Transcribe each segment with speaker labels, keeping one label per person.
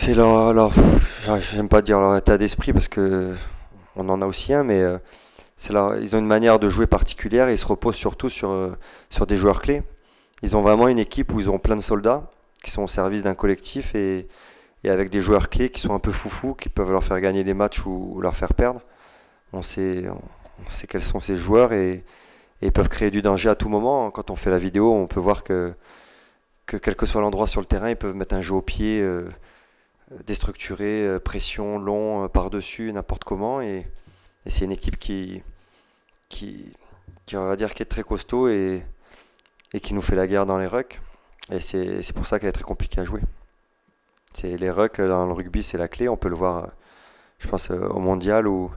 Speaker 1: C'est j'aime pas dire leur état d'esprit parce que on en a aussi un, mais ils ont une manière de jouer particulière et ils se reposent surtout sur des joueurs clés. Ils ont vraiment une équipe où ils ont plein de soldats qui sont au service d'un collectif et avec des joueurs clés qui sont un peu foufous, qui peuvent leur faire gagner des matchs ou leur faire perdre. On sait quels sont ces joueurs et ils peuvent créer du danger à tout moment. Quand on fait la vidéo, on peut voir que quel que soit l'endroit sur le terrain, ils peuvent mettre un jeu au pied déstructuré, pression, long, par-dessus, n'importe comment. Et c'est une équipe qui, on va dire, qui est très costaud et qui nous fait la guerre dans les rucks. Et c'est pour ça qu'elle est très compliquée à jouer. Les rucks dans le rugby, c'est la clé. On peut le voir, je pense, au mondial où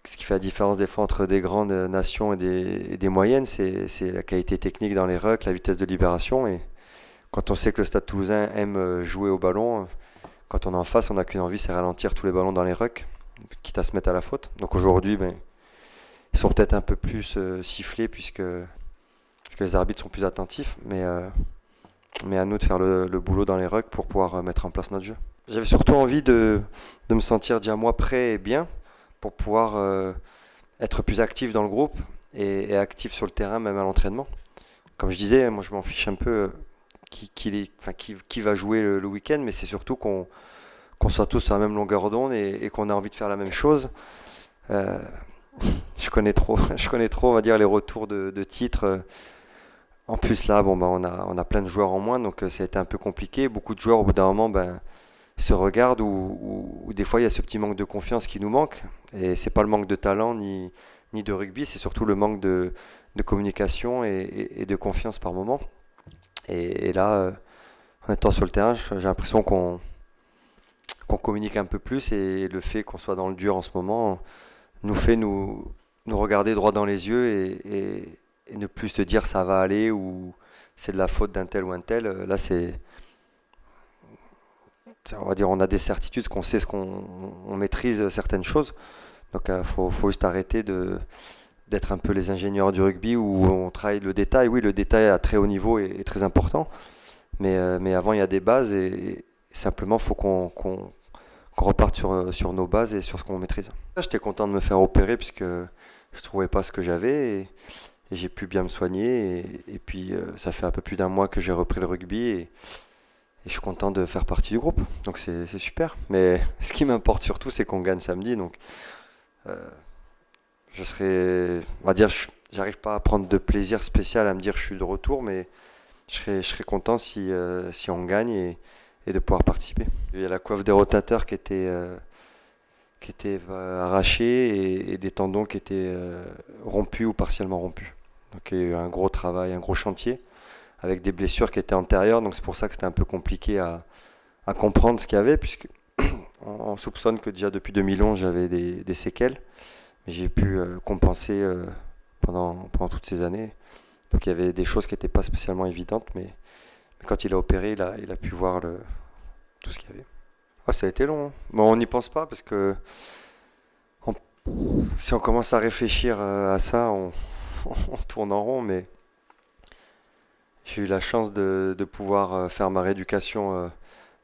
Speaker 1: ce qui fait la différence des fois entre des grandes nations et des moyennes, c'est la qualité technique dans les rucks, la vitesse de libération. Et quand on sait que le Stade Toulousain aime jouer au ballon, quand on est en face, on n'a qu'une envie, c'est ralentir tous les ballons dans les rucks, quitte à se mettre à la faute. Donc aujourd'hui, ils sont peut-être un peu plus sifflés parce que les arbitres sont plus attentifs, mais à nous de faire le boulot dans les rucks pour pouvoir mettre en place notre jeu. J'avais surtout envie de me sentir déjà moi prêt et bien pour pouvoir être plus actif dans le groupe et actif sur le terrain, même à l'entraînement. Comme je disais, moi je m'en fiche un peu qui va jouer le week-end, mais c'est surtout qu'on soit tous sur la même longueur d'onde et qu'on a envie de faire la même chose. Euh, je connais trop, on va dire, les retours de titres. En plus là, bon, on a plein de joueurs en moins, donc ça a été un peu compliqué. Beaucoup de joueurs, au bout d'un moment, se regardent ou des fois il y a ce petit manque de confiance qui nous manque. Et c'est pas le manque de talent ni de rugby, c'est surtout le manque de communication et de confiance par moment. Et là, en étant sur le terrain, j'ai l'impression qu'on communique un peu plus et le fait qu'on soit dans le dur en ce moment nous fait nous regarder droit dans les yeux et ne plus se dire ça va aller ou c'est de la faute d'un tel ou un tel. Là, on va dire, on a des certitudes, qu'on sait on maîtrise certaines choses. Donc, faut juste arrêter d'être un peu les ingénieurs du rugby où on travaille le détail. Oui, le détail à très haut niveau est très important, mais avant il y a des bases et simplement faut qu'on reparte sur nos bases et sur ce qu'on maîtrise. J'étais content de me faire opérer puisque je trouvais pas ce que j'avais et j'ai pu bien me soigner et puis ça fait un peu plus d'un mois que j'ai repris le rugby et je suis content de faire partie du groupe. Donc c'est super. Mais ce qui m'importe surtout c'est qu'on gagne samedi. Donc euh, on va dire, j'arrive pas à prendre de plaisir spécial à me dire je suis de retour, mais je serais content si on gagne et de pouvoir participer. Il y a la coiffe des rotateurs qui était arrachée et des tendons qui étaient rompus ou partiellement rompus. Donc il y a eu un gros travail, un gros chantier avec des blessures qui étaient antérieures. Donc c'est pour ça que c'était un peu compliqué à comprendre ce qu'il y avait, puisque on soupçonne que déjà depuis 2011 j'avais des séquelles, mais j'ai pu compenser pendant toutes ces années. Donc il y avait des choses qui n'étaient pas spécialement évidentes, mais quand il a opéré, il a pu voir tout ce qu'il y avait. Ah, ça a été long, hein. Bon, on n'y pense pas parce que on- si on commence à réfléchir à ça, on tourne en rond, mais j'ai eu la chance de pouvoir faire ma rééducation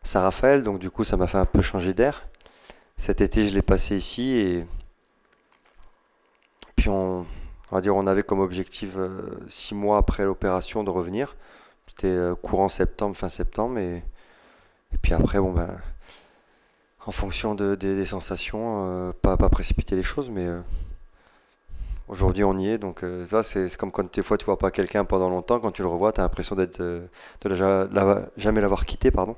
Speaker 1: Saint-Raphaël, donc du coup ça m'a fait un peu changer d'air. Cet été je l'ai passé ici et puis on va dire on avait comme objectif 6 mois après l'opération de revenir. C'était courant septembre, fin septembre et puis après bon en fonction des sensations, pas précipiter les choses, mais aujourd'hui on y est, donc ça c'est comme quand des fois tu vois pas quelqu'un pendant longtemps, quand tu le revois, tu as l'impression de jamais l'avoir quitté, pardon.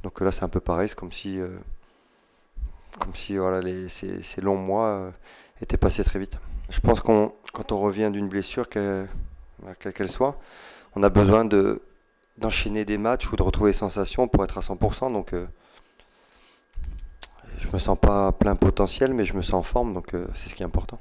Speaker 1: Donc là c'est un peu pareil, c'est comme si voilà, ces longs mois étaient passés très vite. Je pense quand on revient d'une blessure, quelle qu'elle soit, on a besoin d'enchaîner des matchs ou de retrouver les sensations pour être à 100%, donc je me sens pas plein potentiel, mais je me sens en forme, donc c'est ce qui est important.